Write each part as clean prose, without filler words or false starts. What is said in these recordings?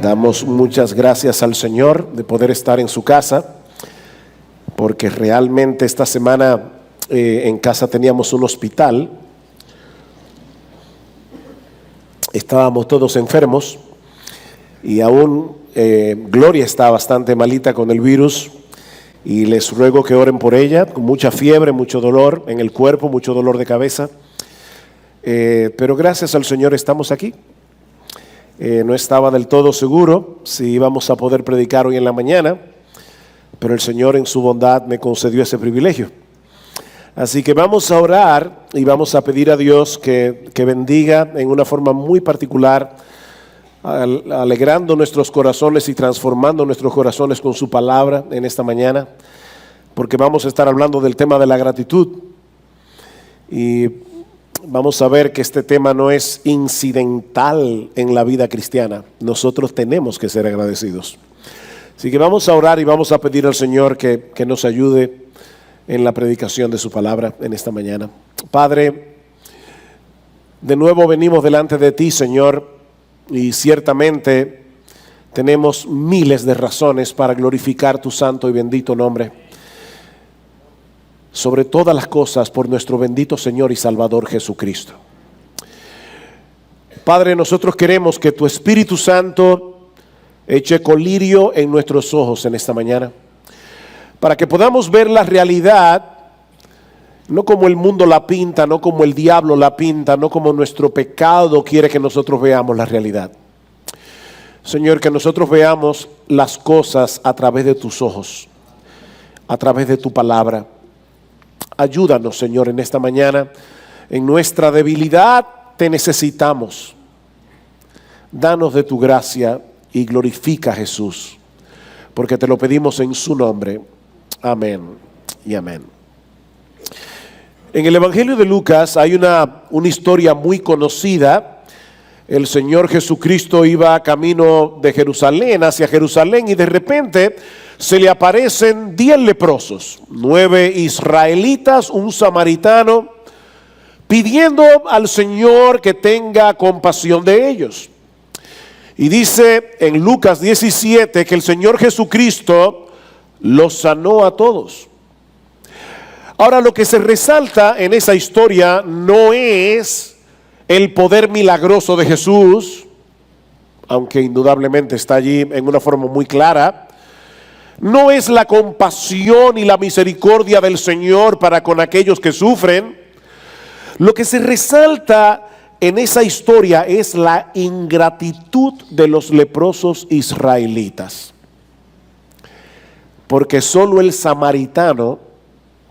Damos muchas gracias al Señor de poder estar en su casa, porque realmente esta semana en casa teníamos un hospital. Estábamos todos enfermos y aún Gloria está bastante malita con el virus y les ruego que oren por ella, con mucha fiebre, mucho dolor en el cuerpo, mucho dolor de cabeza. Pero gracias al Señor estamos aquí. No estaba del todo seguro si íbamos a poder predicar hoy en la mañana, pero el Señor en su bondad me concedió ese privilegio. Así que vamos a orar y vamos a pedir a Dios que bendiga en una forma muy particular, alegrando nuestros corazones y transformando nuestros corazones con su palabra en esta mañana, porque vamos a estar hablando del tema de la gratitud. Y vamos a ver que este tema no es incidental en la vida cristiana. Nosotros tenemos que ser agradecidos. Así que vamos a orar y vamos a pedir al Señor que nos ayude en la predicación de su palabra en esta mañana. Padre, de nuevo venimos delante de ti, Señor, y ciertamente tenemos miles de razones para glorificar tu santo y bendito nombre. Sobre todas las cosas, por nuestro bendito Señor y Salvador Jesucristo. Padre, nosotros queremos que tu Espíritu Santo eche colirio en nuestros ojos en esta mañana, para que podamos ver la realidad, no como el mundo la pinta, no como el diablo la pinta, no como nuestro pecado quiere que nosotros veamos la realidad. Señor, que nosotros veamos las cosas a través de tus ojos, a través de tu palabra. Ayúdanos, Señor, en esta mañana. En nuestra debilidad te necesitamos. Danos de tu gracia y glorifica a Jesús, porque te lo pedimos en su nombre. Amén y amén. En el Evangelio de Lucas hay una historia muy conocida. El Señor Jesucristo iba camino de Jerusalén hacia Jerusalén y de repente se le aparecen 10 leprosos, 9 israelitas, un samaritano, pidiendo al Señor que tenga compasión de ellos. Y dice en Lucas 17 que el Señor Jesucristo los sanó a todos. Ahora, lo que se resalta en esa historia no es el poder milagroso de Jesús, aunque indudablemente está allí en una forma muy clara. No es la compasión y la misericordia del Señor para con aquellos que sufren. Lo que se resalta en esa historia es la ingratitud de los leprosos israelitas. Porque solo el samaritano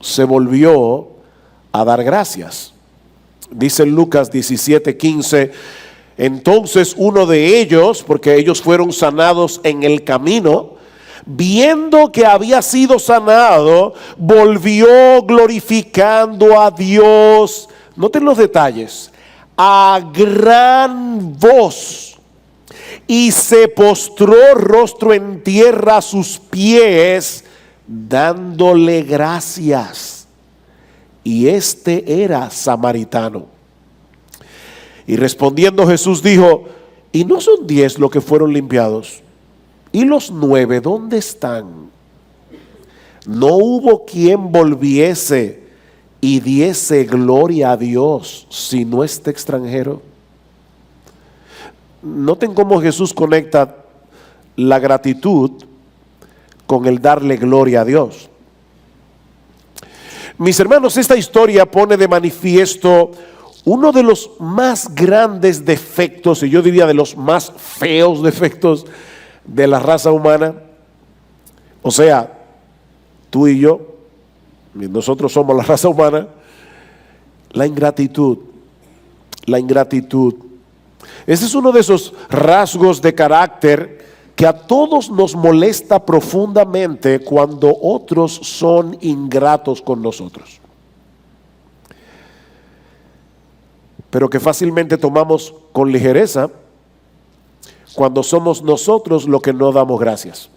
se volvió a dar gracias. Dice en Lucas 17:15, entonces uno de ellos, porque ellos fueron sanados en el camino, viendo que había sido sanado, volvió glorificando a Dios. Noten los detalles. A gran voz. Y se postró rostro en tierra a sus pies, dándole gracias. Y este era samaritano. Y respondiendo Jesús dijo, ¿y no son 10 los que fueron limpiados? ¿Y los 9 dónde están? No hubo quien volviese y diese gloria a Dios, sino este extranjero. Noten cómo Jesús conecta la gratitud con el darle gloria a Dios. Mis hermanos, esta historia pone de manifiesto uno de los más grandes defectos, y yo diría de los más feos defectos de la raza humana. O sea, tú y yo, nosotros somos la raza humana. La ingratitud. La ingratitud. Ese es uno de esos rasgos de carácter que a todos nos molesta profundamente cuando otros son ingratos con nosotros, pero que fácilmente tomamos con ligereza cuando somos nosotros los que no damos gracias.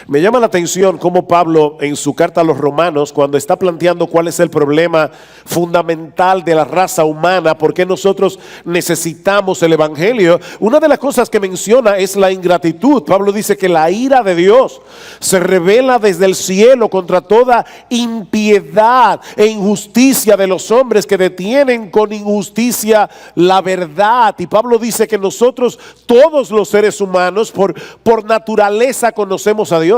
Me llama la atención cómo Pablo en su carta a los Romanos, cuando está planteando cuál es el problema fundamental de la raza humana, por qué nosotros necesitamos el Evangelio, una de las cosas que menciona es la ingratitud. Pablo dice que la ira de Dios se revela desde el cielo contra toda impiedad e injusticia de los hombres que detienen con injusticia la verdad. Y Pablo dice que nosotros, todos los seres humanos, por naturaleza conocemos a Dios.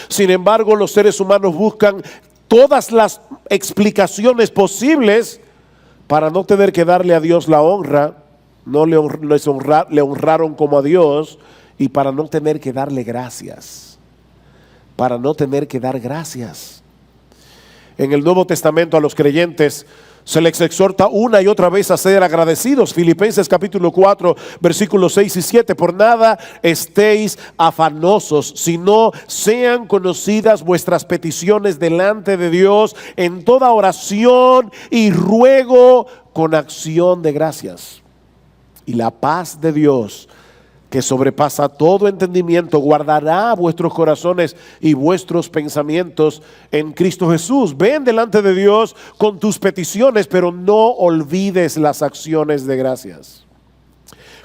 Sin embargo, los seres humanos buscan todas las explicaciones posibles para no tener que darle a Dios la honra. Le honraron como a Dios, y para no tener que darle gracias. Para no tener que dar gracias. En el Nuevo Testamento a los creyentes se les exhorta una y otra vez a ser agradecidos. Filipenses capítulo 4, versículos 6 y 7. Por nada estéis afanosos, sino sean conocidas vuestras peticiones delante de Dios en toda oración y ruego con acción de gracias. Y la paz de Dios, que sobrepasa todo entendimiento, guardará vuestros corazones y vuestros pensamientos en Cristo Jesús. Ven delante de Dios con tus peticiones, pero no olvides las acciones de gracias.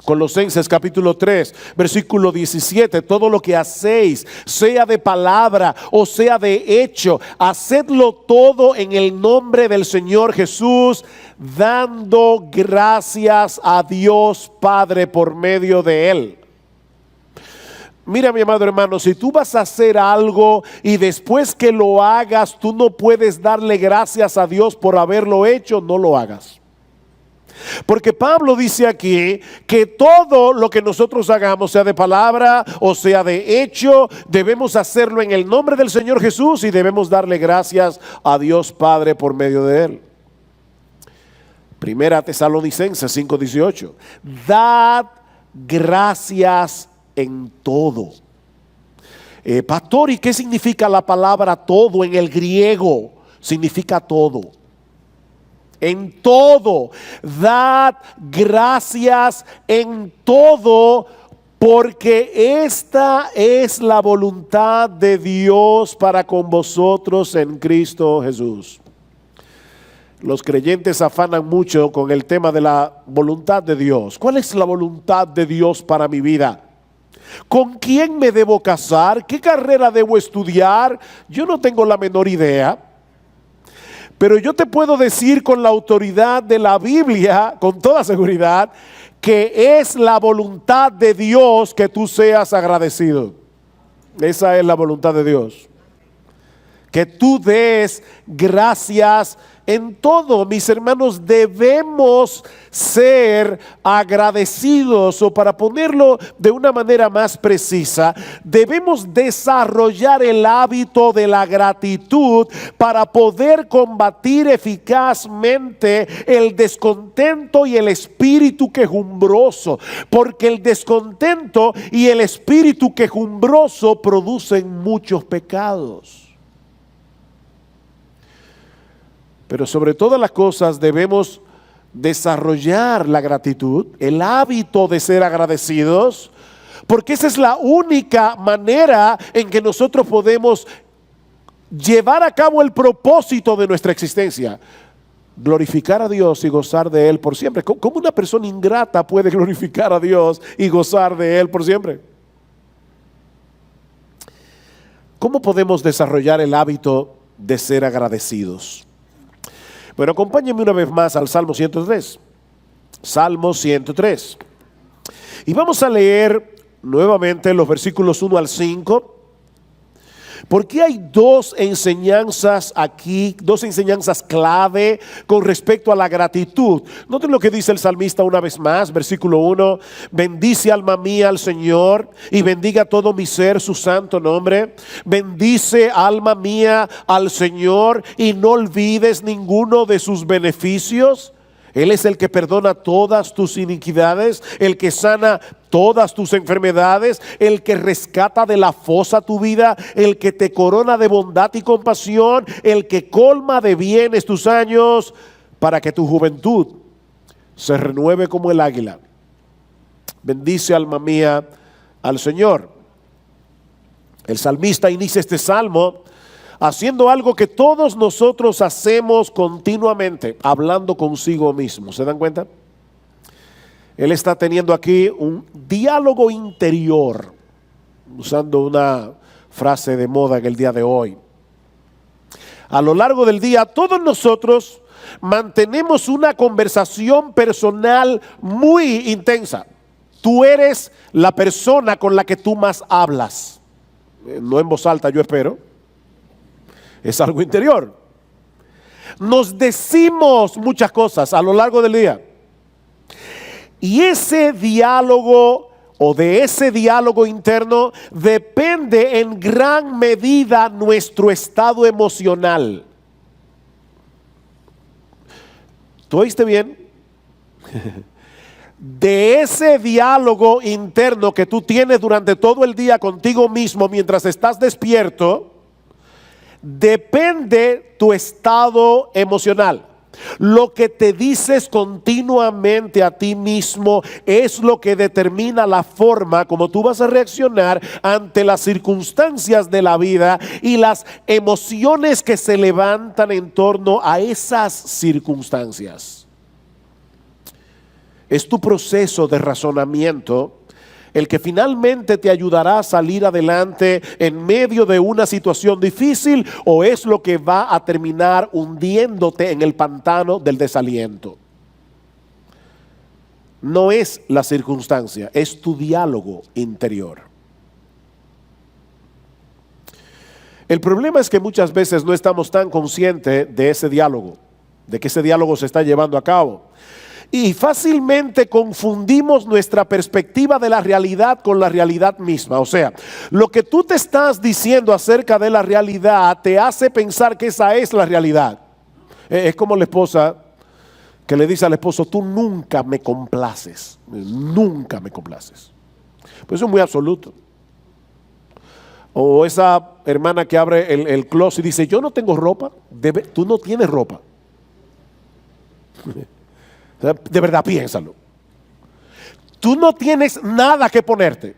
Colosenses capítulo 3, versículo 17. Todo lo que hacéis, sea de palabra o sea de hecho, hacedlo todo en el nombre del Señor Jesús, dando gracias a Dios Padre por medio de Él. Mira, mi amado hermano, si tú vas a hacer algo y después que lo hagas tú no puedes darle gracias a Dios por haberlo hecho, no lo hagas. Porque Pablo dice aquí que todo lo que nosotros hagamos, sea de palabra o sea de hecho, debemos hacerlo en el nombre del Señor Jesús y debemos darle gracias a Dios Padre por medio de Él. Primera Tesalonicenses 5:18. Dad gracias en todo. Pastor, ¿y qué significa la palabra todo en el griego? Significa todo. En todo, dad gracias en todo, porque esta es la voluntad de Dios para con vosotros en Cristo Jesús. Los creyentes afanan mucho con el tema de la voluntad de Dios. ¿Cuál es la voluntad de Dios para mi vida? ¿Con quién me debo casar? ¿Qué carrera debo estudiar? Yo no tengo la menor idea. Pero yo te puedo decir con la autoridad de la Biblia, con toda seguridad, que es la voluntad de Dios que tú seas agradecido. Esa es la voluntad de Dios. Que tú des gracias en todo. Mis hermanos, debemos ser agradecidos, o para ponerlo de una manera más precisa, debemos desarrollar el hábito de la gratitud para poder combatir eficazmente el descontento y el espíritu quejumbroso, porque el descontento y el espíritu quejumbroso producen muchos pecados. Pero sobre todas las cosas debemos desarrollar la gratitud, el hábito de ser agradecidos, porque esa es la única manera en que nosotros podemos llevar a cabo el propósito de nuestra existencia: glorificar a Dios y gozar de Él por siempre. ¿Cómo una persona ingrata puede glorificar a Dios y gozar de Él por siempre? ¿Cómo podemos desarrollar el hábito de ser agradecidos? Bueno, acompáñenme una vez más al Salmo 103. Salmo 103. Y vamos a leer nuevamente los versículos 1 al 5. Porque hay dos enseñanzas aquí, dos enseñanzas clave con respecto a la gratitud. Noten lo que dice el salmista una vez más, versículo 1. Bendice alma mía al Señor y bendiga todo mi ser su santo nombre. Bendice alma mía al Señor y no olvides ninguno de sus beneficios. Él es el que perdona todas tus iniquidades, el que sana todas tus enfermedades, el que rescata de la fosa tu vida, el que te corona de bondad y compasión, el que colma de bienes tus años, para que tu juventud se renueve como el águila. Bendice alma mía al Señor. El salmista inicia este salmo haciendo algo que todos nosotros hacemos continuamente, hablando consigo mismo. ¿Se dan cuenta? Él está teniendo aquí un diálogo interior, usando una frase de moda en el día de hoy. A lo largo del día, todos nosotros mantenemos una conversación personal muy intensa. Tú eres la persona con la que tú más hablas. No en voz alta, yo espero. Es algo interior. Nos decimos muchas cosas a lo largo del día. Y ese diálogo o de ese diálogo interno depende en gran medida nuestro estado emocional. ¿Tú oíste bien? De ese diálogo interno que tú tienes durante todo el día contigo mismo mientras estás despierto, depende tu estado emocional. Lo que te dices continuamente a ti mismo es lo que determina la forma como tú vas a reaccionar ante las circunstancias de la vida y las emociones que se levantan en torno a esas circunstancias. Es tu proceso de razonamiento el que finalmente te ayudará a salir adelante en medio de una situación difícil, o es lo que va a terminar hundiéndote en el pantano del desaliento. No es la circunstancia, es tu diálogo interior. El problema es que muchas veces no estamos tan conscientes de ese diálogo, de que ese diálogo se está llevando a cabo. Y fácilmente confundimos nuestra perspectiva de la realidad con la realidad misma. O sea, lo que tú te estás diciendo acerca de la realidad te hace pensar que esa es la realidad. Es como la esposa que le dice al esposo: tú nunca me complaces, nunca me complaces. Pues eso es muy absoluto. O esa hermana que abre el closet y dice: yo no tengo ropa. Tú no tienes ropa. De verdad, piénsalo. Tú no tienes nada que ponerte.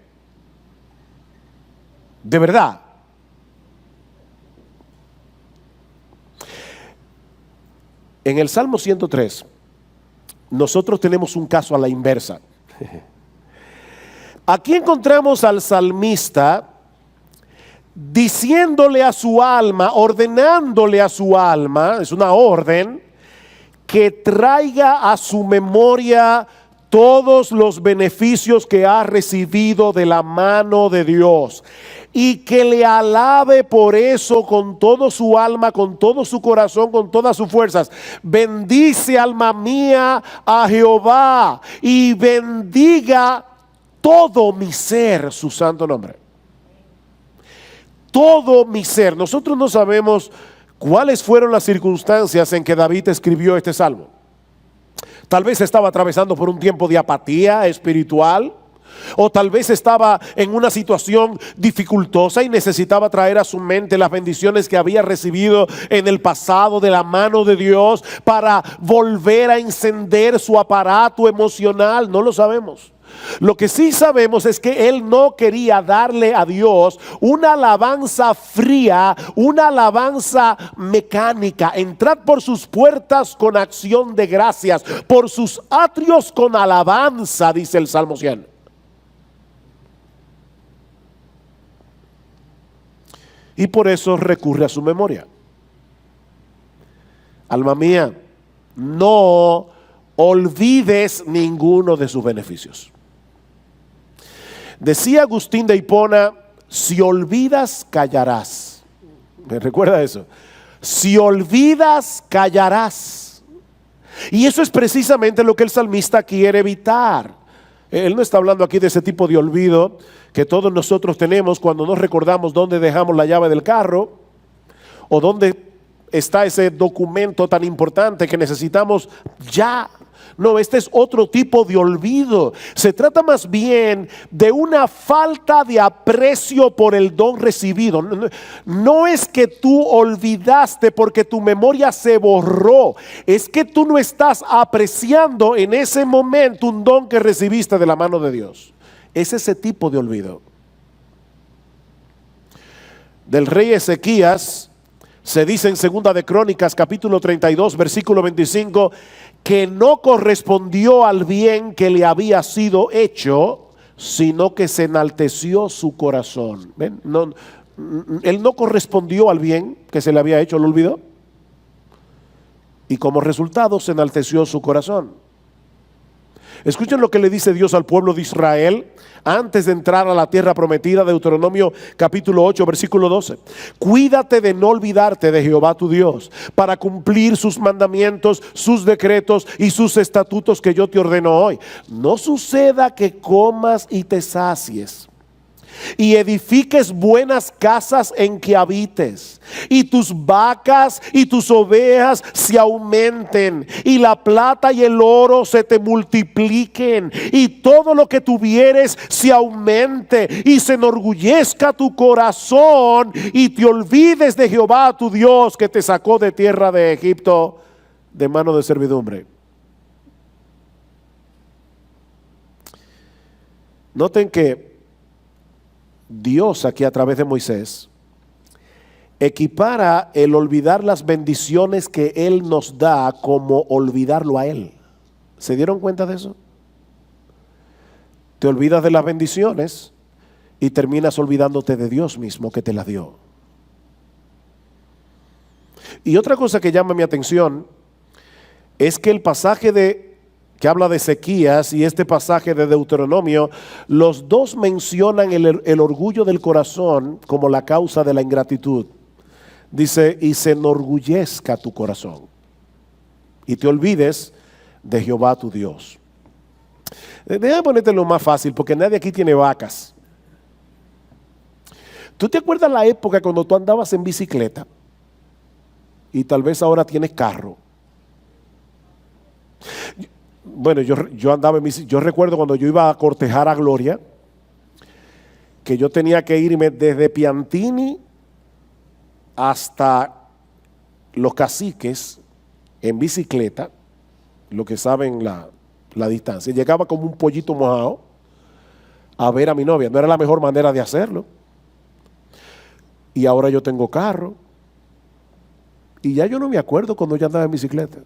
De verdad. En el Salmo 103, nosotros tenemos un caso a la inversa. Aquí encontramos al salmista diciéndole a su alma, ordenándole a su alma, es una orden, que traiga a su memoria todos los beneficios que ha recibido de la mano de Dios, y que le alabe por eso con todo su alma, con todo su corazón, con todas sus fuerzas. Bendice, alma mía, a Jehová, y bendiga todo mi ser su santo nombre. Todo mi ser. Nosotros no sabemos ¿cuáles fueron las circunstancias en que David escribió este salmo? Tal vez estaba atravesando por un tiempo de apatía espiritual, o tal vez estaba en una situación dificultosa y necesitaba traer a su mente las bendiciones que había recibido en el pasado de la mano de Dios para volver a encender su aparato emocional. No lo sabemos. Lo que sí sabemos es que él no quería darle a Dios una alabanza fría, una alabanza mecánica. Entrad por sus puertas con acción de gracias, por sus atrios con alabanza, dice el Salmo 100. Y por eso recurre a su memoria. Alma mía, no olvides ninguno de sus beneficios. Decía Agustín de Hipona: si olvidas, callarás. ¿Me recuerda eso? Si olvidas, callarás. Y eso es precisamente lo que el salmista quiere evitar. Él no está hablando aquí de ese tipo de olvido que todos nosotros tenemos cuando no recordamos dónde dejamos la llave del carro, o dónde está ese documento tan importante que necesitamos ya. No, este es otro tipo de olvido. Se trata más bien de una falta de aprecio por el don recibido. No es que tú olvidaste porque tu memoria se borró, es que tú no estás apreciando en ese momento un don que recibiste de la mano de Dios. Es ese tipo de olvido. del rey Ezequías, se dice en Segunda de Crónicas, capítulo 32, versículo 25, que no correspondió al bien que le había sido hecho, sino que se enalteció su corazón. ¿Ven? Él no correspondió al bien que se le había hecho, lo olvidó. Y como resultado se enalteció su corazón. Escuchen lo que le dice Dios al pueblo de Israel antes de entrar a la tierra prometida, Deuteronomio capítulo 8, versículo 12. Cuídate de no olvidarte de Jehová tu Dios, para cumplir sus mandamientos, sus decretos y sus estatutos que yo te ordeno hoy. No suceda que comas y te sacies, y edifiques buenas casas en que habites, y tus vacas y tus ovejas se aumenten, y la plata y el oro se te multipliquen, y todo lo que tuvieres se aumente, y se enorgullezca tu corazón, y te olvides de Jehová tu Dios, que te sacó de tierra de Egipto, de mano de servidumbre. Noten que Dios aquí a través de Moisés equipara el olvidar las bendiciones que Él nos da como olvidarlo a Él. ¿Se dieron cuenta de eso? Te olvidas de las bendiciones y terminas olvidándote de Dios mismo que te las dio. Y otra cosa que llama mi atención es que el pasaje que habla de Ezequías y este pasaje de Deuteronomio, los dos mencionan el orgullo del corazón como la causa de la ingratitud. Dice, y se enorgullezca tu corazón, y te olvides de Jehová tu Dios. Déjame ponértelo más fácil, porque nadie aquí tiene vacas. ¿Tú te acuerdas la época cuando tú andabas en bicicleta? Y tal vez ahora tienes carro. Bueno, yo andaba en bicicleta. Yo recuerdo cuando yo iba a cortejar a Gloria, que yo tenía que irme desde Piantini hasta Los Caciques en bicicleta, lo que saben la distancia. Llegaba como un pollito mojado a ver a mi novia. No era la mejor manera de hacerlo. Y ahora yo tengo carro. Y ya yo no me acuerdo cuando yo andaba en bicicleta.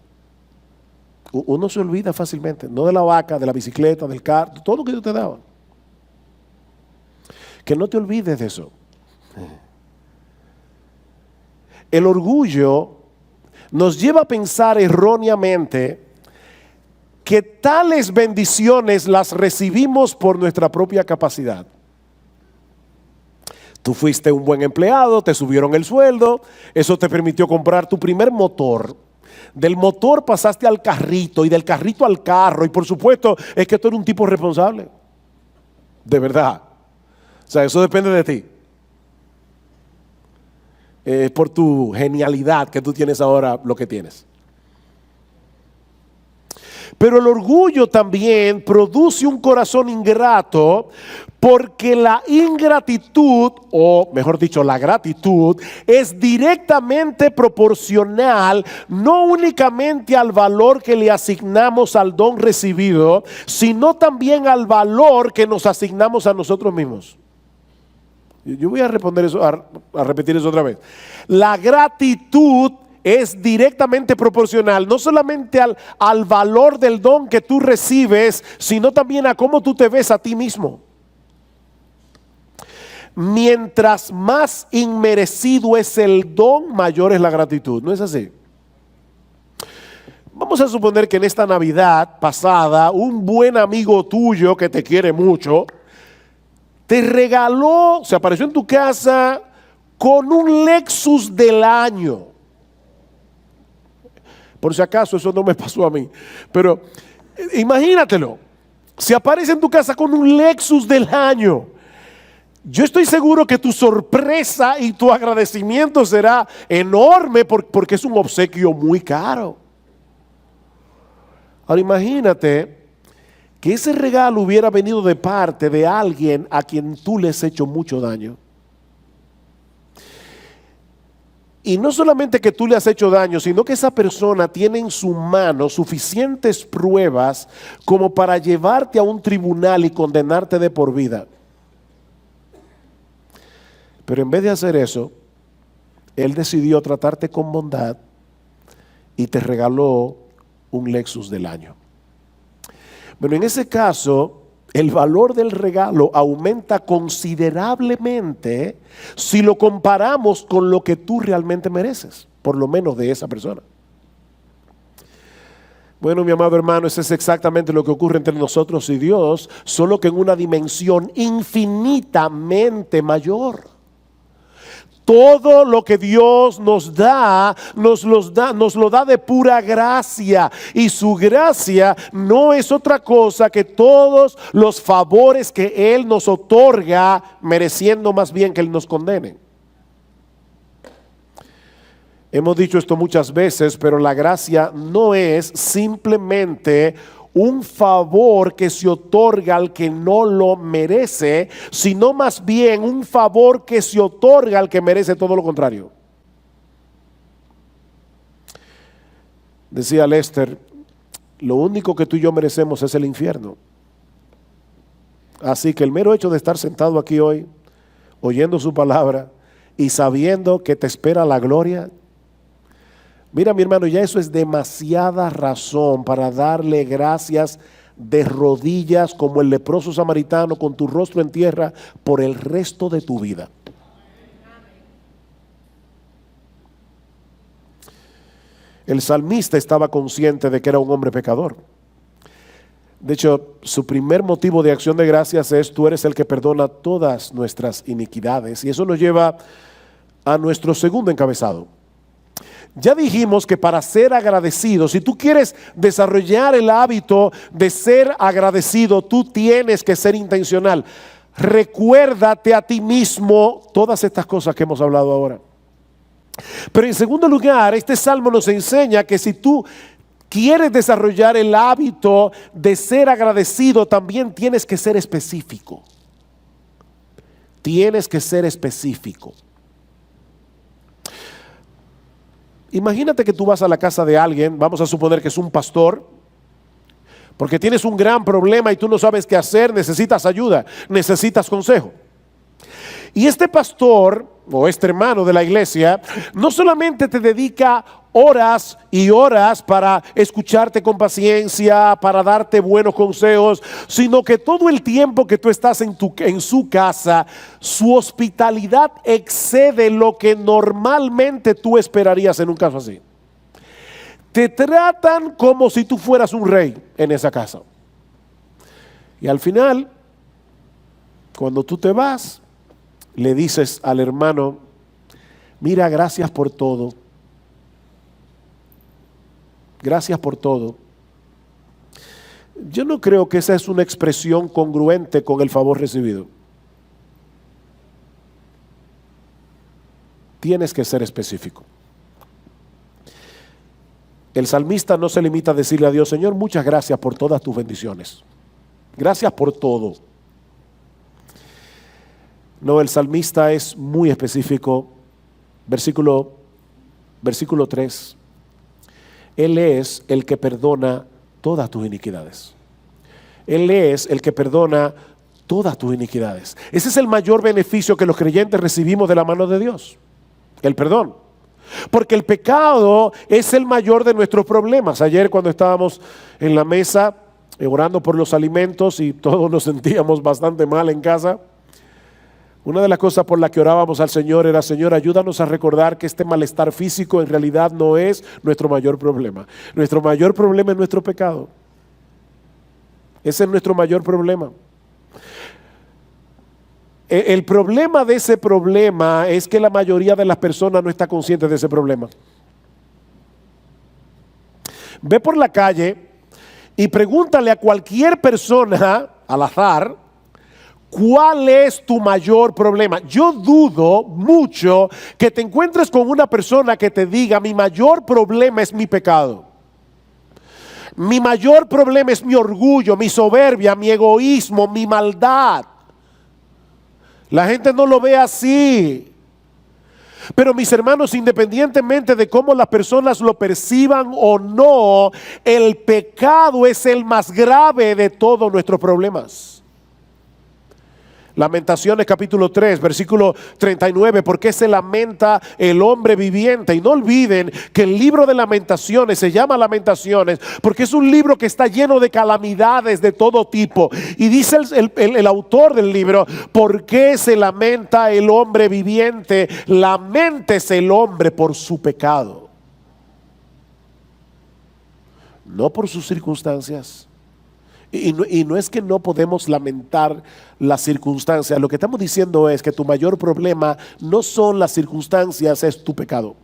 Uno se olvida fácilmente, no de la vaca, de la bicicleta, del carro, todo lo que Dios te daba. Que no te olvides de eso. El orgullo nos lleva a pensar erróneamente que tales bendiciones las recibimos por nuestra propia capacidad. Tú fuiste un buen empleado, te subieron el sueldo, eso te permitió comprar tu primer motor. Del motor pasaste al carrito y del carrito al carro, y por supuesto es que tú eres un tipo responsable. De verdad. O sea, eso depende de ti. Es por tu genialidad que tú tienes ahora lo que tienes. Pero el orgullo también produce un corazón ingrato, porque la ingratitud, o mejor dicho, la gratitud, es directamente proporcional no únicamente al valor que le asignamos al don recibido, sino también al valor que nos asignamos a nosotros mismos. Yo voy a responder eso, a repetir eso otra vez. La gratitud es directamente proporcional, no solamente al valor del don que tú recibes, sino también a cómo tú te ves a ti mismo. Mientras más inmerecido es el don, mayor es la gratitud. ¿No es así? Vamos a suponer que en esta Navidad pasada, un buen amigo tuyo que te quiere mucho, te regaló, se apareció en tu casa con un Lexus del año. Por si acaso eso no me pasó a mí, pero imagínatelo, se aparece en tu casa con un Lexus del año. Yo estoy seguro que tu sorpresa y tu agradecimiento será enorme porque es un obsequio muy caro. Ahora imagínate que ese regalo hubiera venido de parte de alguien a quien tú le has hecho mucho daño. Y no solamente que tú le has hecho daño, sino que esa persona tiene en su mano suficientes pruebas como para llevarte a un tribunal y condenarte de por vida. Pero en vez de hacer eso, Él decidió tratarte con bondad y te regaló un Lexus del año. Bueno, en ese caso, el valor del regalo aumenta considerablemente si lo comparamos con lo que tú realmente mereces, por lo menos de esa persona. Bueno, mi amado hermano, eso es exactamente lo que ocurre entre nosotros y Dios, solo que en una dimensión infinitamente mayor. Todo lo que Dios nos lo da de pura gracia. Y su gracia no es otra cosa que todos los favores que Él nos otorga, mereciendo más bien que Él nos condene. Hemos dicho esto muchas veces, pero la gracia no es simplemente un favor que se otorga al que no lo merece, sino más bien un favor que se otorga al que merece todo lo contrario. Decía Lester, lo único que tú y yo merecemos es el infierno. Así que el mero hecho de estar sentado aquí hoy, oyendo su palabra y sabiendo que te espera la gloria, mira, mi hermano, ya eso es demasiada razón para darle gracias de rodillas como el leproso samaritano con tu rostro en tierra por el resto de tu vida. El salmista estaba consciente de que era un hombre pecador. De hecho, su primer motivo de acción de gracias es: tú eres el que perdona todas nuestras iniquidades. Y eso nos lleva a nuestro segundo encabezado. Ya dijimos que para ser agradecido, si tú quieres desarrollar el hábito de ser agradecido, tú tienes que ser intencional. Recuérdate a ti mismo todas estas cosas que hemos hablado ahora. Pero en segundo lugar, este salmo nos enseña que si tú quieres desarrollar el hábito de ser agradecido, también tienes que ser específico. Tienes que ser específico. Imagínate que tú vas a la casa de alguien, vamos a suponer que es un pastor, porque tienes un gran problema y tú no sabes qué hacer, necesitas ayuda, necesitas consejo. Y este pastor o este hermano de la iglesia no solamente te dedica horas y horas para escucharte con paciencia, para darte buenos consejos, sino que todo el tiempo que tú estás en su casa, su hospitalidad excede lo que normalmente tú esperarías en un caso así. Te tratan como si tú fueras un rey en esa casa. Y al final, cuando tú te vas, le dices al hermano: mira, gracias por todo. Gracias por todo. Yo no creo que esa es una expresión congruente con el favor recibido. Tienes que ser específico. El salmista no se limita a decirle a Dios: Señor, muchas gracias por todas tus bendiciones. Gracias por todo. No, el salmista es muy específico. Versículo 3. Él es el que perdona todas tus iniquidades. Él es el que perdona todas tus iniquidades. Ese es el mayor beneficio que los creyentes recibimos de la mano de Dios. El perdón. Porque el pecado es el mayor de nuestros problemas. Ayer, cuando estábamos en la mesa orando por los alimentos y todos nos sentíamos bastante mal en casa, una de las cosas por las que orábamos al Señor era: Señor, ayúdanos a recordar que este malestar físico en realidad no es nuestro mayor problema. Nuestro mayor problema es nuestro pecado. Ese es nuestro mayor problema. El problema de ese problema es que la mayoría de las personas no está consciente de ese problema. Ve por la calle y pregúntale a cualquier persona al azar: ¿cuál es tu mayor problema? Yo dudo mucho que te encuentres con una persona que te diga: mi mayor problema es mi pecado. Mi mayor problema es mi orgullo, mi soberbia, mi egoísmo, mi maldad. La gente no lo ve así. Pero mis hermanos, independientemente de cómo las personas lo perciban o no, el pecado es el más grave de todos nuestros problemas. Lamentaciones capítulo 3, versículo 39, ¿por qué se lamenta el hombre viviente? Y no olviden que el libro de Lamentaciones se llama Lamentaciones porque es un libro que está lleno de calamidades de todo tipo. Y dice el autor del libro, ¿por qué se lamenta el hombre viviente? Laméntese el hombre por su pecado, no por sus circunstancias. Y no es que no podemos lamentar las circunstancias. Lo que estamos diciendo es que tu mayor problema no son las circunstancias, es tu pecado.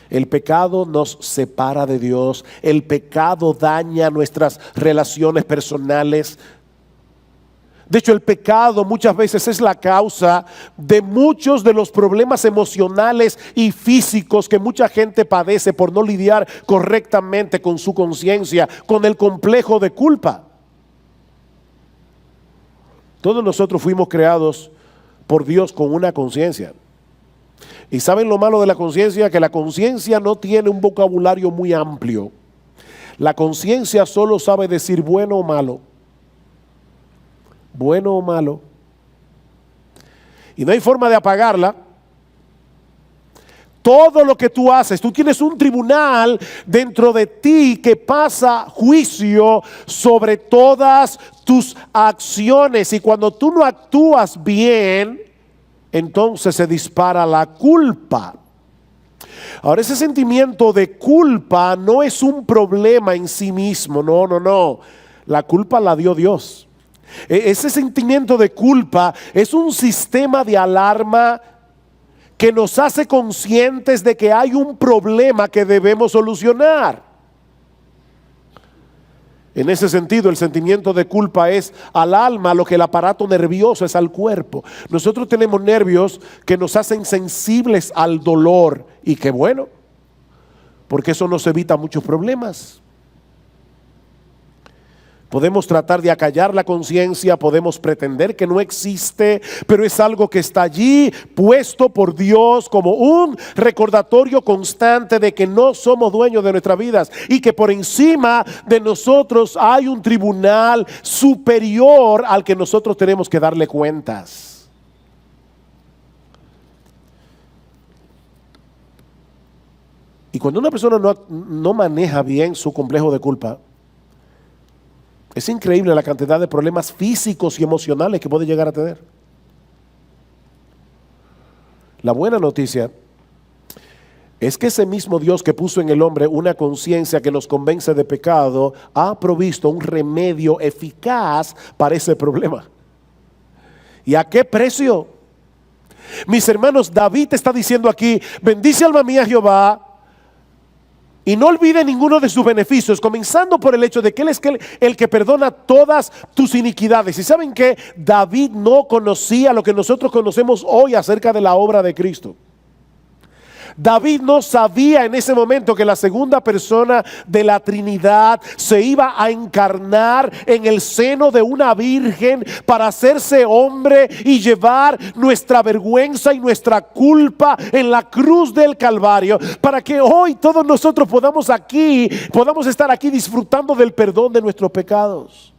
El pecado nos separa de Dios. El pecado daña nuestras relaciones personales. De hecho, el pecado muchas veces es la causa de muchos de los problemas emocionales y físicos que mucha gente padece por no lidiar correctamente con su conciencia, con el complejo de culpa. Todos nosotros fuimos creados por Dios con una conciencia. ¿Y saben lo malo de la conciencia? Que la conciencia no tiene un vocabulario muy amplio. La conciencia solo sabe decir bueno o malo. Bueno o malo. Y no hay forma de apagarla. Todo lo que tú haces, tú tienes un tribunal dentro de ti que pasa juicio sobre todas tus acciones. Y cuando tú no actúas bien, entonces se dispara la culpa. Ahora, ese sentimiento de culpa no es un problema en sí mismo. No. La culpa la dio Dios. Ese sentimiento de culpa es un sistema de alarma que nos hace conscientes de que hay un problema que debemos solucionar. En ese sentido, el sentimiento de culpa es al alma lo que el aparato nervioso es al cuerpo. Nosotros tenemos nervios que nos hacen sensibles al dolor, y qué bueno, porque eso nos evita muchos problemas. Podemos tratar de acallar la conciencia, podemos pretender que no existe, pero es algo que está allí, puesto por Dios como un recordatorio constante de que no somos dueños de nuestras vidas y que por encima de nosotros hay un tribunal superior al que nosotros tenemos que darle cuentas. Y cuando una persona no maneja bien su complejo de culpa, es increíble la cantidad de problemas físicos y emocionales que puede llegar a tener. La buena noticia es que ese mismo Dios que puso en el hombre una conciencia que nos convence de pecado, ha provisto un remedio eficaz para ese problema. ¿Y a qué precio? Mis hermanos, David está diciendo aquí, bendice alma mía Jehová, y no olvide ninguno de sus beneficios, comenzando por el hecho de que Él es el que perdona todas tus iniquidades. Y saben que David no conocía lo que nosotros conocemos hoy acerca de la obra de Cristo. David no sabía en ese momento que la segunda persona de la Trinidad se iba a encarnar en el seno de una virgen para hacerse hombre y llevar nuestra vergüenza y nuestra culpa en la cruz del Calvario, para que hoy todos nosotros podamos estar aquí disfrutando del perdón de nuestros pecados.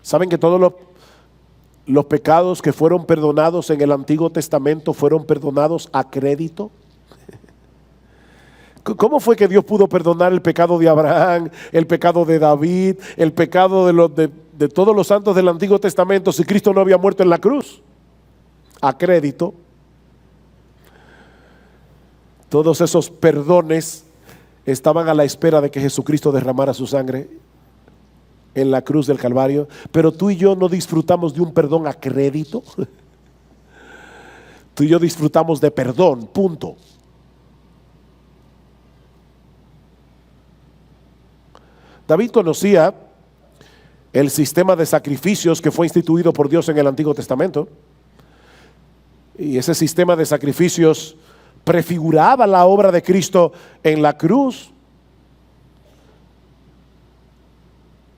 ¿Saben que todos los pecados que fueron perdonados en el Antiguo Testamento fueron perdonados a crédito? ¿Cómo fue que Dios pudo perdonar el pecado de Abraham, el pecado de David, el pecado de todos los santos del Antiguo Testamento si Cristo no había muerto en la cruz? A crédito. Todos esos perdones estaban a la espera de que Jesucristo derramara su sangre en la cruz del Calvario. Pero tú y yo no disfrutamos de un perdón a crédito. Tú y yo disfrutamos de perdón, punto. David conocía el sistema de sacrificios que fue instituido por Dios en el Antiguo Testamento, y ese sistema de sacrificios prefiguraba la obra de Cristo en la cruz.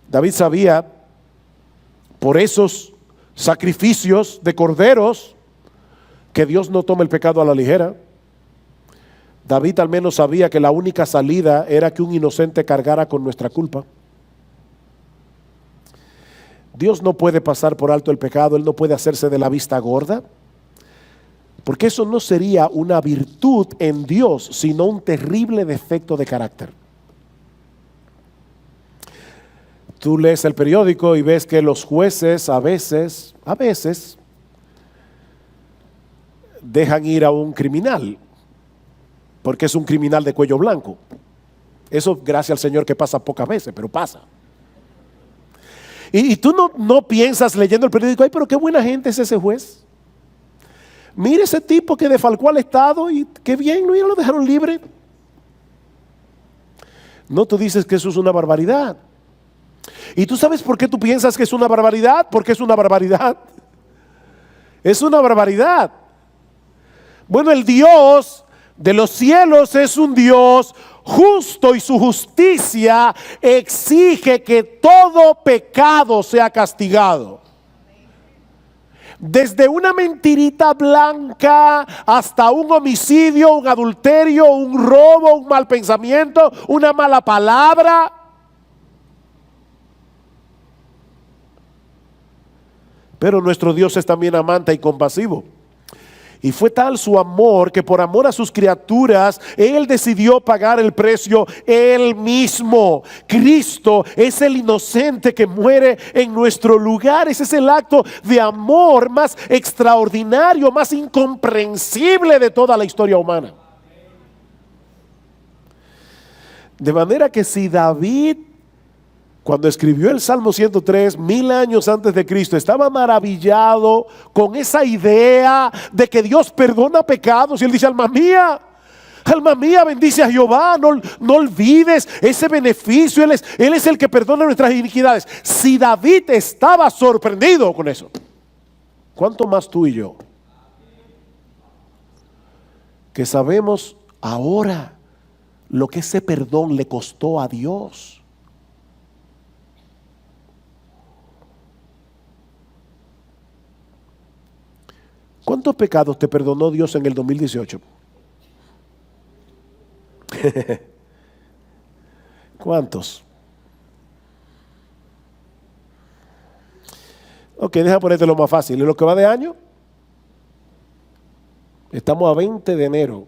David sabía por esos sacrificios de corderos que Dios no toma el pecado a la ligera. David al menos sabía que la única salida era que un inocente cargara con nuestra culpa. Dios no puede pasar por alto el pecado, Él no puede hacerse de la vista gorda, porque eso no sería una virtud en Dios, sino un terrible defecto de carácter. Tú lees el periódico y ves que los jueces a veces dejan ir a un criminal, porque es un criminal de cuello blanco. Eso gracias al Señor que pasa pocas veces, pero pasa. Y tú no piensas leyendo el periódico, ay, pero qué buena gente es ese juez. Mire ese tipo que defalcó al Estado y qué bien, ¿no? Ya lo dejaron libre. No, tú dices que eso es una barbaridad. ¿Y tú sabes por qué tú piensas que es una barbaridad? Porque es una barbaridad. Es una barbaridad. Bueno, el Dios de los cielos es un Dios justo y su justicia exige que todo pecado sea castigado. Desde una mentirita blanca hasta un homicidio, un adulterio, un robo, un mal pensamiento, una mala palabra. Pero nuestro Dios es también amante y compasivo. Y fue tal su amor que por amor a sus criaturas, Él decidió pagar el precio Él mismo. Cristo es el inocente que muere en nuestro lugar. Ese es el acto de amor más extraordinario, más incomprensible de toda la historia humana. De manera que si David, cuando escribió el Salmo 103, 1000 años antes de Cristo, estaba maravillado con esa idea de que Dios perdona pecados, y él dice, alma mía, bendice a Jehová, no olvides ese beneficio, él es el que perdona nuestras iniquidades. Si David estaba sorprendido con eso, ¿cuánto más tú y yo? Que sabemos ahora lo que ese perdón le costó a Dios. ¿Cuántos pecados te perdonó Dios en el 2018? ¿Cuántos? Ok, deja ponerte lo más fácil. ¿En lo que va de año? Estamos a 20 de enero.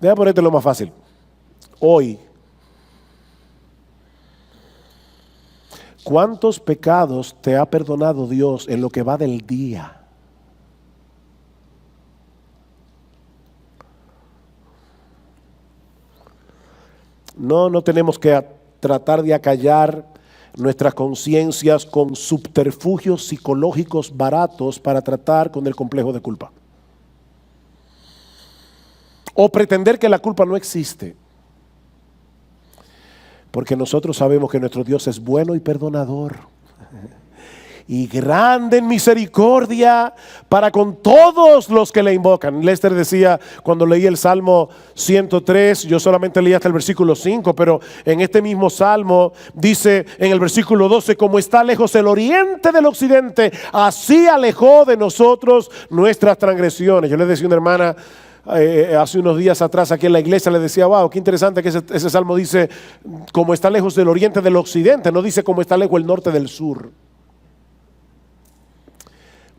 Deja ponerte lo más fácil. Hoy. ¿Cuántos pecados te ha perdonado Dios en lo que va del día? No tenemos que tratar de acallar nuestras conciencias con subterfugios psicológicos baratos para tratar con el complejo de culpa. O pretender que la culpa no existe. Porque nosotros sabemos que nuestro Dios es bueno y perdonador. Y grande en misericordia para con todos los que le invocan. Lester decía cuando leí el Salmo 103, yo solamente leí hasta el versículo 5, pero en este mismo Salmo dice en el versículo 12, como está lejos el oriente del occidente, así alejó de nosotros nuestras transgresiones. Yo le decía a una hermana hace unos días atrás aquí en la iglesia, le decía, wow, qué interesante que ese salmo dice como está lejos del oriente del occidente, no dice como está lejos el norte del sur.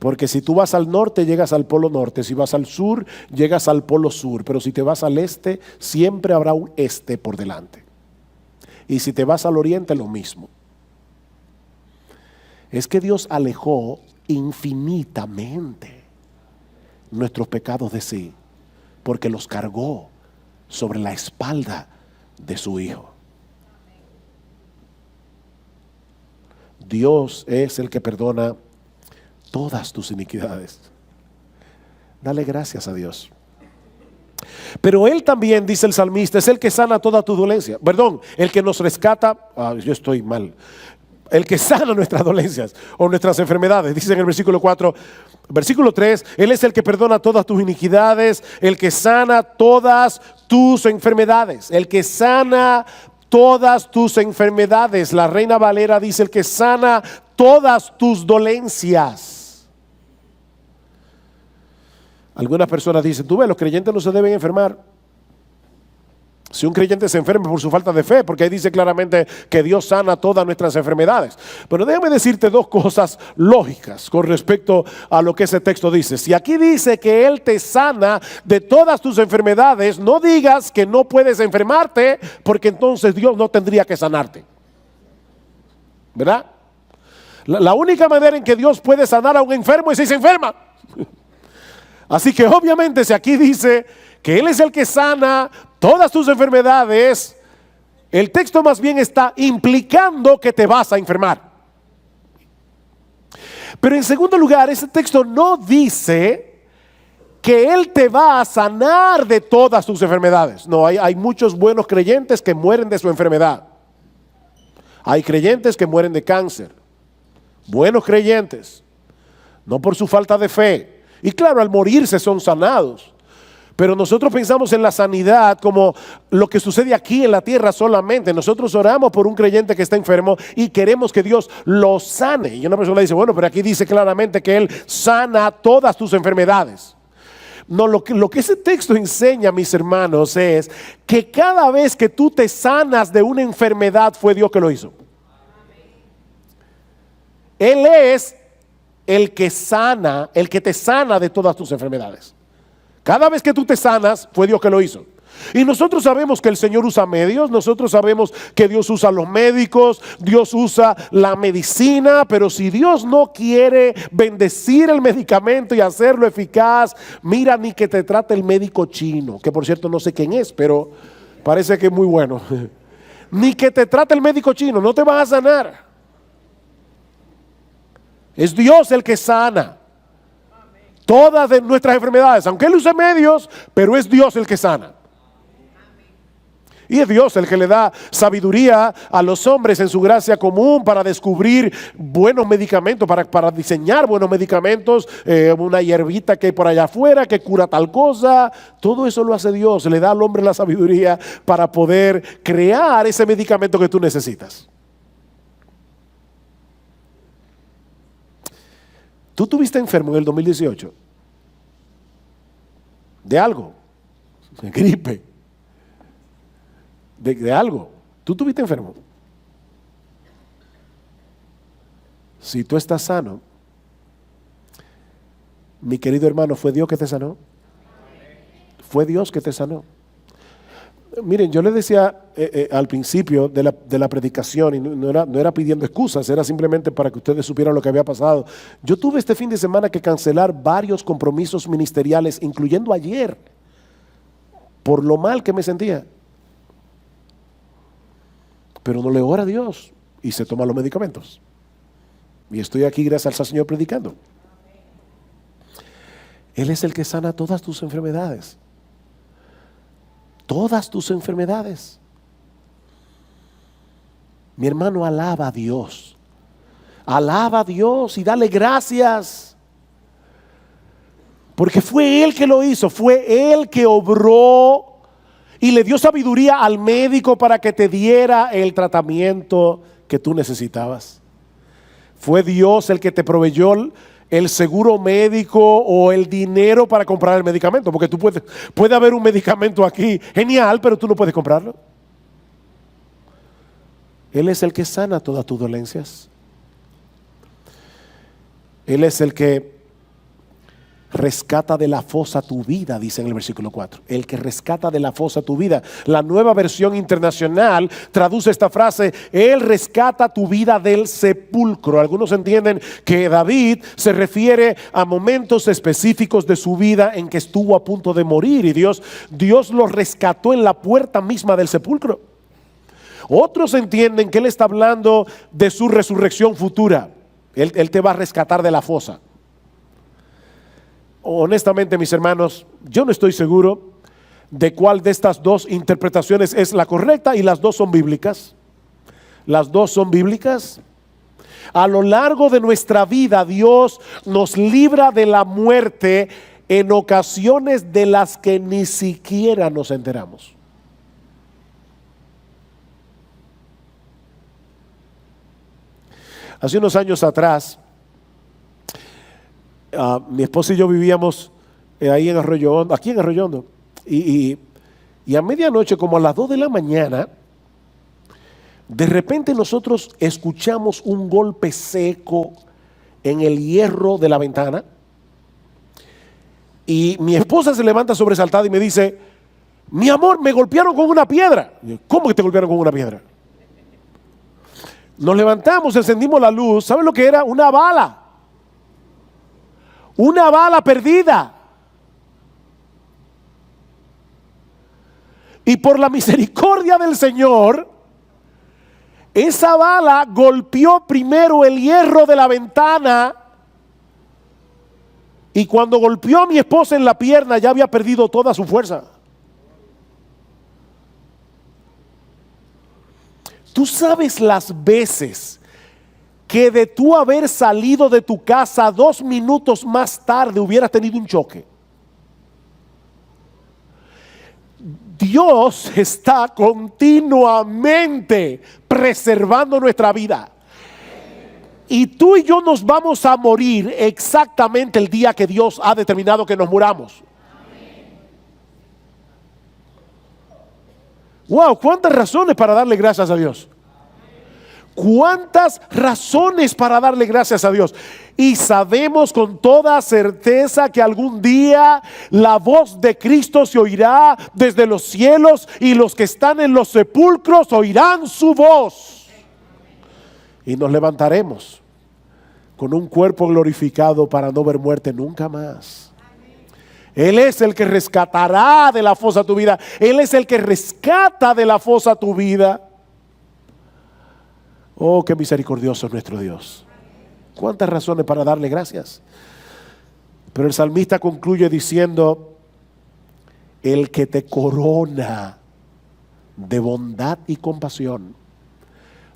Porque si tú vas al norte, llegas al polo norte, si vas al sur, llegas al polo sur, pero si te vas al este, siempre habrá un este por delante. Y si te vas al oriente, lo mismo. Es que Dios alejó infinitamente nuestros pecados de sí, porque los cargó sobre la espalda de su Hijo. Dios es el que perdona todas tus iniquidades. Dale gracias a Dios. Pero Él también, dice el salmista, es el que sana toda tu dolencia. Perdón, el que nos rescata, yo estoy mal. El que sana nuestras dolencias o nuestras enfermedades. Dice en el versículo 4, versículo 3, Él es el que perdona todas tus iniquidades, el que sana todas tus enfermedades. El que sana todas tus enfermedades. La Reina Valera dice el que sana todas tus dolencias. Algunas personas dicen, tú ves, los creyentes no se deben enfermar. Si un creyente se enferma por su falta de fe, porque ahí dice claramente que Dios sana todas nuestras enfermedades. Pero déjame decirte dos cosas lógicas con respecto a lo que ese texto dice. Si aquí dice que Él te sana de todas tus enfermedades, no digas que no puedes enfermarte, porque entonces Dios no tendría que sanarte. ¿Verdad? La única manera en que Dios puede sanar a un enfermo es si se enferma. Así que obviamente si aquí dice que Él es el que sana todas tus enfermedades, el texto más bien está implicando que te vas a enfermar. Pero en segundo lugar, ese texto no dice que Él te va a sanar de todas tus enfermedades. No, hay muchos buenos creyentes que mueren de su enfermedad. Hay creyentes que mueren de cáncer. Buenos creyentes, no por su falta de fe. Y claro, al morirse son sanados. Pero nosotros pensamos en la sanidad como lo que sucede aquí en la tierra solamente. Nosotros oramos por un creyente que está enfermo y queremos que Dios lo sane. Y una persona dice, bueno, pero aquí dice claramente que Él sana todas tus enfermedades. No, lo que ese texto enseña, mis hermanos, es que cada vez que tú te sanas de una enfermedad fue Dios que lo hizo. Él es el que sana, el que te sana de todas tus enfermedades. Cada vez que tú te sanas, fue Dios que lo hizo. Y nosotros sabemos que el Señor usa medios, nosotros sabemos que Dios usa los médicos, Dios usa la medicina, pero si Dios no quiere bendecir el medicamento y hacerlo eficaz, mira, ni que te trate el médico chino, que por cierto no sé quién es, pero parece que es muy bueno. Ni que te trate el médico chino, no te vas a sanar. Es Dios el que sana todas de nuestras enfermedades, aunque Él use medios, pero es Dios el que sana. Y es Dios el que le da sabiduría a los hombres en su gracia común para descubrir buenos medicamentos, para diseñar buenos medicamentos, una hierbita que hay por allá afuera que cura tal cosa. Todo eso lo hace Dios, le da al hombre la sabiduría para poder crear ese medicamento que tú necesitas. ¿Tú estuviste enfermo en el 2018? ¿De algo? ¿De gripe? ¿De algo? ¿Tú estuviste enfermo? Si tú estás sano, mi querido hermano, ¿fue Dios que te sanó? Fue Dios que te sanó. Miren, yo les decía al principio de la predicación, y no era pidiendo excusas, era simplemente para que ustedes supieran lo que había pasado. Yo tuve este fin de semana que cancelar varios compromisos ministeriales, incluyendo ayer, por lo mal que me sentía. Pero no le ora a Dios y se toma los medicamentos. Y estoy aquí gracias al Señor predicando. Él es el que sana todas tus enfermedades. Todas tus enfermedades. Mi hermano, alaba a Dios. Alaba a Dios y dale gracias. Porque fue Él que lo hizo, fue Él que obró y le dio sabiduría al médico para que te diera el tratamiento que tú necesitabas. Fue Dios el que te proveyó el seguro médico o el dinero para comprar el medicamento, porque puede haber un medicamento aquí genial, pero tú no puedes comprarlo. Él es el que sana todas tus dolencias. Él es el que rescata de la fosa tu vida, dice en el versículo 4. El que rescata de la fosa tu vida. La Nueva Versión Internacional traduce esta frase: Él rescata tu vida del sepulcro. Algunos entienden que David se refiere a momentos específicos de su vida en que estuvo a punto de morir y Dios lo rescató en la puerta misma del sepulcro. Otros entienden que Él está hablando de su resurrección futura. Él te va a rescatar de la fosa. Honestamente, mis hermanos, yo no estoy seguro de cuál de estas dos interpretaciones es la correcta, y las dos son bíblicas. Las dos son bíblicas. A lo largo de nuestra vida, Dios nos libra de la muerte en ocasiones de las que ni siquiera nos enteramos. Hace unos años atrás, mi esposa y yo vivíamos ahí en Arroyo Hondo, aquí en Arroyo Hondo, y Y a medianoche, como a las 2 de la mañana, de repente nosotros escuchamos un golpe seco en el hierro de la ventana. Y mi esposa se levanta sobresaltada y me dice: mi amor, me golpearon con una piedra. Y yo, ¿cómo que te golpearon con una piedra? Nos levantamos, encendimos la luz. ¿Saben lo que era? Una bala. Una bala perdida. Y por la misericordia del Señor, esa bala golpeó primero el hierro de la ventana. Y cuando golpeó a mi esposa en la pierna, ya había perdido toda su fuerza. Tú sabes las veces que de tú haber salido de tu casa 2 minutos más tarde hubieras tenido un choque. Dios está continuamente preservando nuestra vida. Y tú y yo nos vamos a morir exactamente el día que Dios ha determinado que nos muramos. Wow, ¿cuántas razones para darle gracias a Dios? ¿Cuántas razones para darle gracias a Dios? Y sabemos con toda certeza que algún día la voz de Cristo se oirá desde los cielos y los que están en los sepulcros oirán su voz. Y nos levantaremos con un cuerpo glorificado para no ver muerte nunca más. Él es el que rescatará de la fosa tu vida. Él es el que rescata de la fosa tu vida. Oh, qué misericordioso es nuestro Dios. Cuántas razones para darle gracias. Pero el salmista concluye diciendo: el que te corona de bondad y compasión,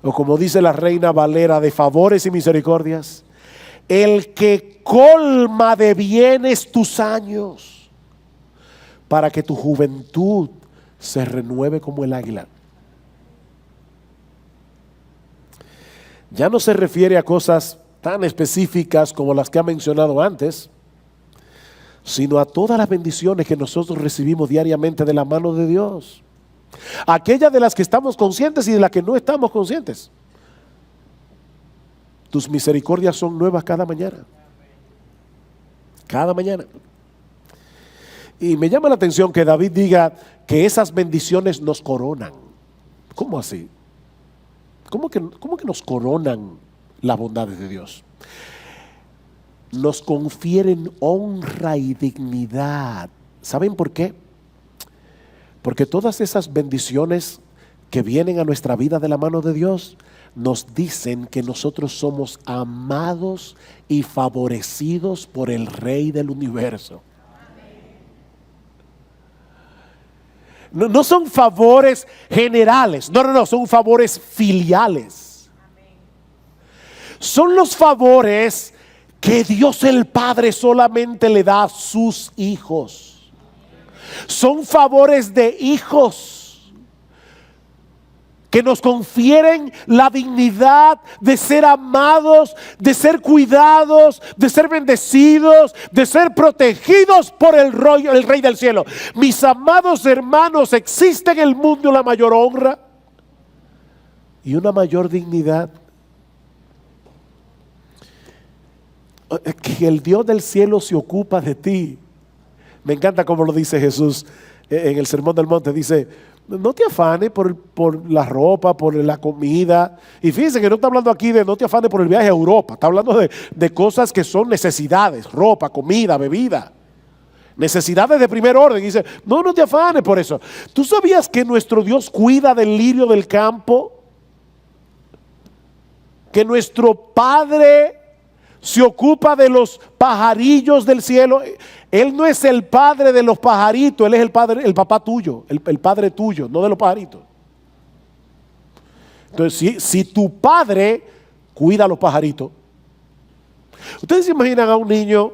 o como dice la Reina Valera, de favores y misericordias, el que colma de bienes tus años, para que tu juventud se renueve como el águila. Ya no se refiere a cosas tan específicas como las que ha mencionado antes, sino a todas las bendiciones que nosotros recibimos diariamente de la mano de Dios. Aquellas de las que estamos conscientes y de las que no estamos conscientes. Tus misericordias son nuevas cada mañana. Cada mañana. Y me llama la atención que David diga que esas bendiciones nos coronan. ¿Cómo así? ¿Cómo que nos coronan las bondades de Dios? Nos confieren honra y dignidad. ¿Saben por qué? Porque todas esas bendiciones que vienen a nuestra vida de la mano de Dios nos dicen que nosotros somos amados y favorecidos por el Rey del universo. No son favores generales, no, son favores filiales. Son los favores que Dios el Padre solamente le da a sus hijos. Son favores de hijos que nos confieren la dignidad de ser amados, de ser cuidados, de ser bendecidos, de ser protegidos por el Rey del cielo. Mis amados hermanos, existe en el mundo la mayor honra y una mayor dignidad. Que el Dios del cielo se ocupa de ti. Me encanta cómo lo dice Jesús en el Sermón del Monte. Dice: no te afanes por la ropa, por la comida. Y fíjense que no está hablando aquí de no te afanes por el viaje a Europa. Está hablando de cosas que son necesidades: ropa, comida, bebida. Necesidades de primer orden. Y dice: no te afanes por eso. ¿Tú sabías que nuestro Dios cuida del lirio del campo? Que nuestro Padre se ocupa de los pajarillos del cielo. Él no es el padre de los pajaritos, Él es el padre, el papá tuyo, el padre tuyo, no de los pajaritos. Entonces, si tu padre cuida a los pajaritos, ustedes se imaginan a un niño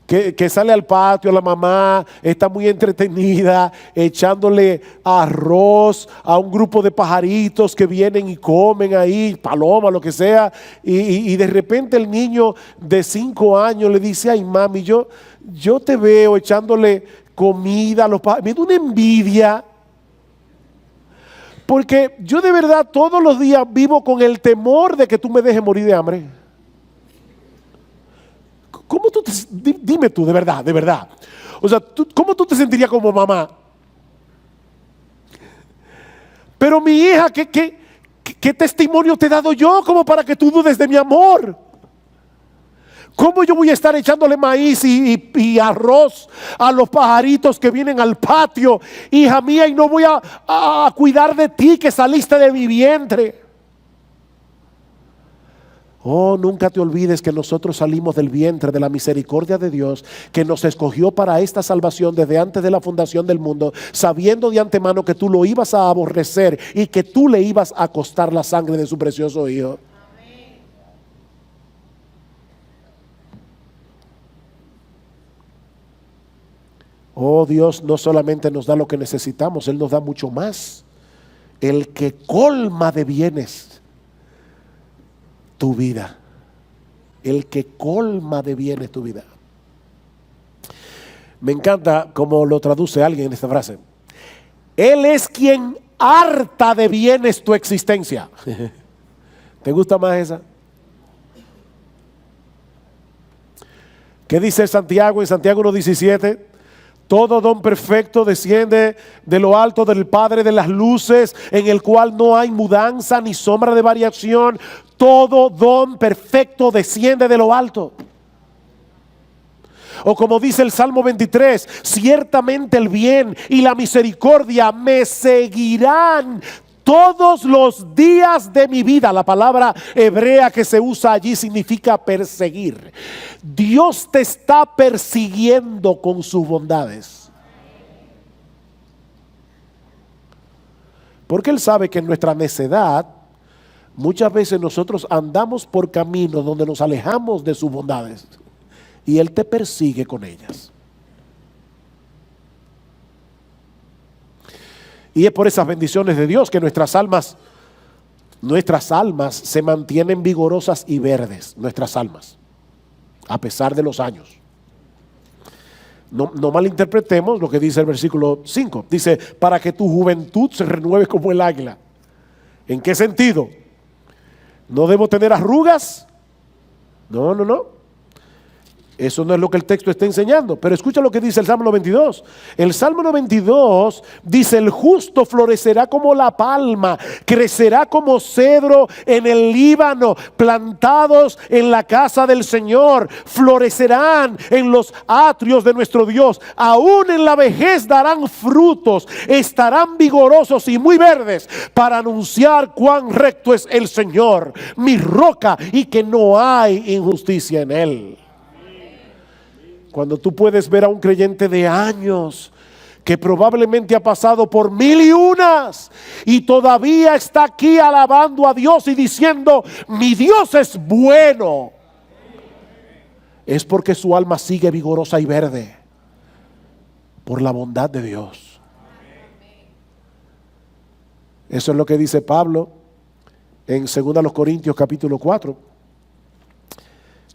que sale al patio, la mamá está muy entretenida echándole arroz a un grupo de pajaritos que vienen y comen ahí, paloma, lo que sea, y de repente el niño de 5 años le dice: ay mami, yo te veo echándole comida a los pajaritos. Me da una envidia. Porque yo de verdad todos los días vivo con el temor de que tú me dejes morir de hambre. ¿Cómo tú dime tú, de verdad, de verdad? O sea, ¿cómo tú te sentirías como mamá? Pero mi hija, ¿qué testimonio te he dado yo como para que tú dudes de mi amor? ¿Cómo yo voy a estar echándole maíz y arroz a los pajaritos que vienen al patio, hija mía, y no voy a cuidar de ti que saliste de mi vientre? Oh, nunca te olvides que nosotros salimos del vientre de la misericordia de Dios, que nos escogió para esta salvación desde antes de la fundación del mundo, sabiendo de antemano que tú lo ibas a aborrecer y que tú le ibas a costar la sangre de su precioso Hijo. Oh, Dios no solamente nos da lo que necesitamos, Él nos da mucho más. El que colma de bienes tu vida. El que colma de bienes tu vida. Me encanta cómo lo traduce alguien en esta frase. Él es quien harta de bienes tu existencia. ¿Te gusta más esa? ¿Qué dice Santiago en Santiago 1:17? Todo don perfecto desciende de lo alto del Padre de las luces, en el cual no hay mudanza ni sombra de variación. Todo don perfecto desciende de lo alto. O como dice el Salmo 23, ciertamente el bien y la misericordia me seguirán todos los días de mi vida. La palabra hebrea que se usa allí significa perseguir. Dios te está persiguiendo con sus bondades. Porque Él sabe que en nuestra necedad muchas veces nosotros andamos por caminos donde nos alejamos de sus bondades. Y Él te persigue con ellas. Y es por esas bendiciones de Dios que nuestras almas se mantienen vigorosas y verdes. Nuestras almas, a pesar de los años. No malinterpretemos lo que dice el versículo 5. Dice, para que tu juventud se renueve como el águila. ¿En qué sentido? ¿No debo tener arrugas? No. Eso no es lo que el texto está enseñando. Pero escucha lo que dice el Salmo 92. El Salmo 92 dice: el justo florecerá como la palma, crecerá como cedro en el Líbano, plantados en la casa del Señor, florecerán en los atrios de nuestro Dios. Aún en la vejez darán frutos, estarán vigorosos y muy verdes, para anunciar cuán recto es el Señor, mi roca, y que no hay injusticia en Él. Cuando tú puedes ver a un creyente de años que probablemente ha pasado por 1001 y todavía está aquí alabando a Dios y diciendo: mi Dios es bueno, es porque su alma sigue vigorosa y verde por la bondad de Dios. Eso es lo que dice Pablo en 2 Corintios capítulo 4.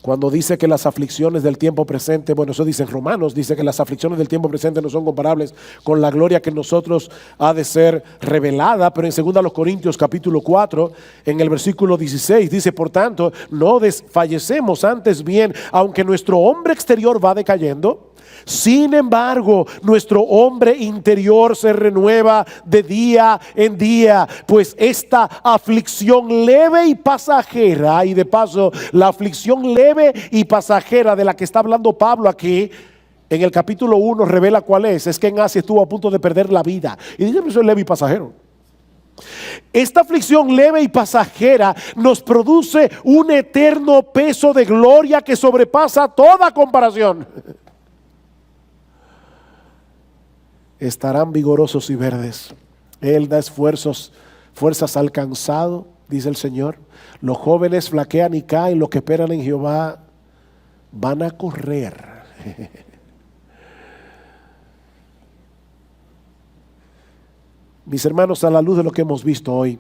Cuando dice que las aflicciones del tiempo presente, bueno, eso dice en Romanos, dice que las aflicciones del tiempo presente no son comparables con la gloria que en nosotros ha de ser revelada. Pero en 2 Corintios capítulo 4, en el versículo 16, dice: por tanto, no desfallecemos, antes bien, aunque nuestro hombre exterior va decayendo, sin embargo, nuestro hombre interior se renueva de día en día, pues esta aflicción leve y pasajera, y de paso, la aflicción leve y pasajera de la que está hablando Pablo aquí, en el capítulo 1 revela cuál es que en Asia estuvo a punto de perder la vida. Y dice: eso es leve y pasajero. Esta aflicción leve y pasajera nos produce un eterno peso de gloria que sobrepasa toda comparación. Estarán vigorosos y verdes. Él da fuerzas al cansado, dice el Señor. Los jóvenes flaquean y caen, los que esperan en Jehová van a correr. Mis hermanos, a la luz de lo que hemos visto hoy,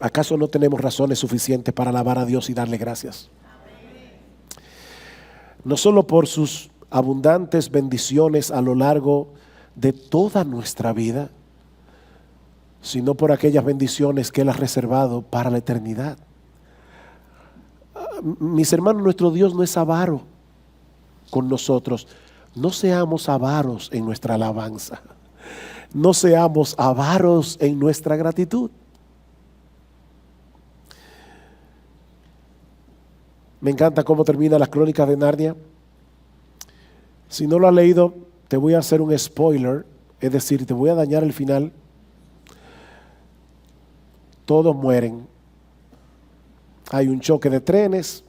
¿acaso no tenemos razones suficientes para alabar a Dios y darle gracias? No solo por sus abundantes bendiciones a lo largo de toda nuestra vida, sino por aquellas bendiciones que Él ha reservado para la eternidad. Mis hermanos, nuestro Dios no es avaro con nosotros. No seamos avaros en nuestra alabanza. No seamos avaros en nuestra gratitud. Me encanta cómo termina las Crónicas de Narnia. Si no lo has leído, te voy a hacer un spoiler, es decir, te voy a dañar el final. Todos mueren. Hay un choque de trenes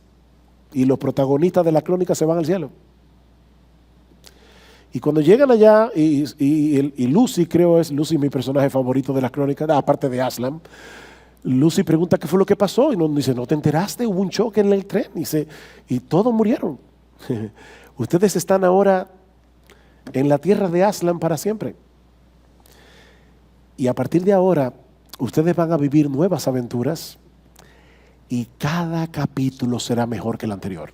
y los protagonistas de la crónica se van al cielo. Y cuando llegan allá, y Lucy, Lucy es mi personaje favorito de las crónicas, aparte de Aslan. Lucy pregunta qué fue lo que pasó y nos dice, ¿no te enteraste? Hubo un choque en el tren. Y todos murieron. Ustedes están ahora en la tierra de Aslan para siempre. Y a partir de ahora, ustedes van a vivir nuevas aventuras y cada capítulo será mejor que el anterior.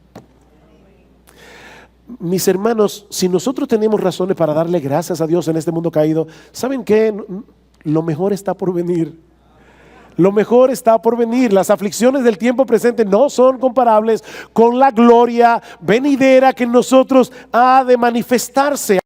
Mis hermanos, si nosotros tenemos razones para darle gracias a Dios en este mundo caído, ¿saben qué? Lo mejor está por venir. Lo mejor está por venir. Las aflicciones del tiempo presente no son comparables con la gloria venidera que en nosotros ha de manifestarse.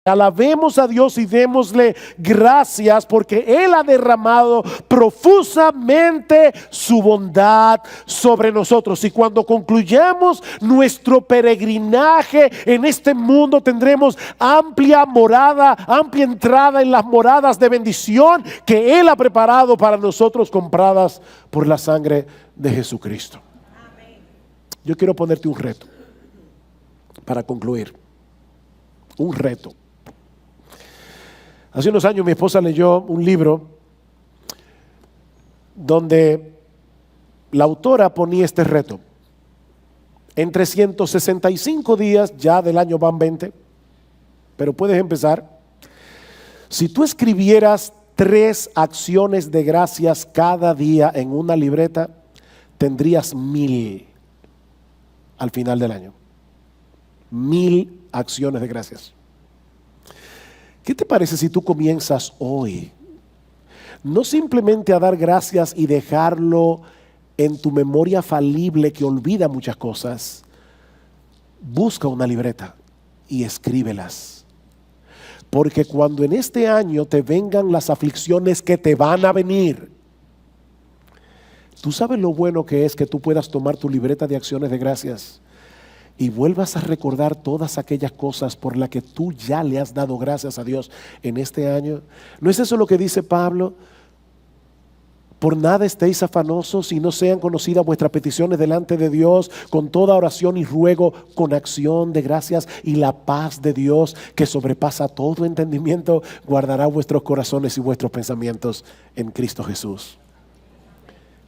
Alabemos a Dios y démosle gracias porque Él ha derramado profusamente su bondad sobre nosotros. Y cuando concluyamos nuestro peregrinaje en este mundo, tendremos amplia morada, amplia entrada en las moradas de bendición que Él ha preparado para nosotros, compradas por la sangre de Jesucristo. Yo quiero ponerte un reto para concluir. Un reto. Hace unos años mi esposa leyó un libro donde la autora ponía este reto. En 365 días, ya del año van 20, pero puedes empezar. Si tú escribieras 3 acciones de gracias cada día en una libreta, tendrías 1000 al final del año. 1000 acciones de gracias. ¿Qué te parece si tú comienzas hoy? No simplemente a dar gracias y dejarlo en tu memoria falible que olvida muchas cosas. Busca una libreta y escríbelas. Porque cuando en este año te vengan las aflicciones que te van a venir, tú sabes lo bueno que es que tú puedas tomar tu libreta de acciones de gracias y vuelvas a recordar todas aquellas cosas por las que tú ya le has dado gracias a Dios en este año. ¿No es eso lo que dice Pablo? Por nada estéis afanosos y no sean conocidas vuestras peticiones delante de Dios con toda oración y ruego, con acción de gracias, y la paz de Dios que sobrepasa todo entendimiento guardará vuestros corazones y vuestros pensamientos en Cristo Jesús.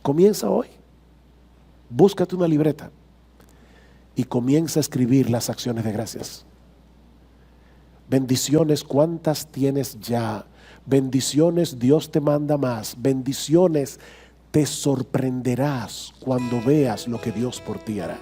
Comienza hoy. Búscate una libreta y comienza a escribir las acciones de gracias. Bendiciones, ¿cuántas tienes ya? Bendiciones, Dios te manda más. Bendiciones, te sorprenderás cuando veas lo que Dios por ti hará.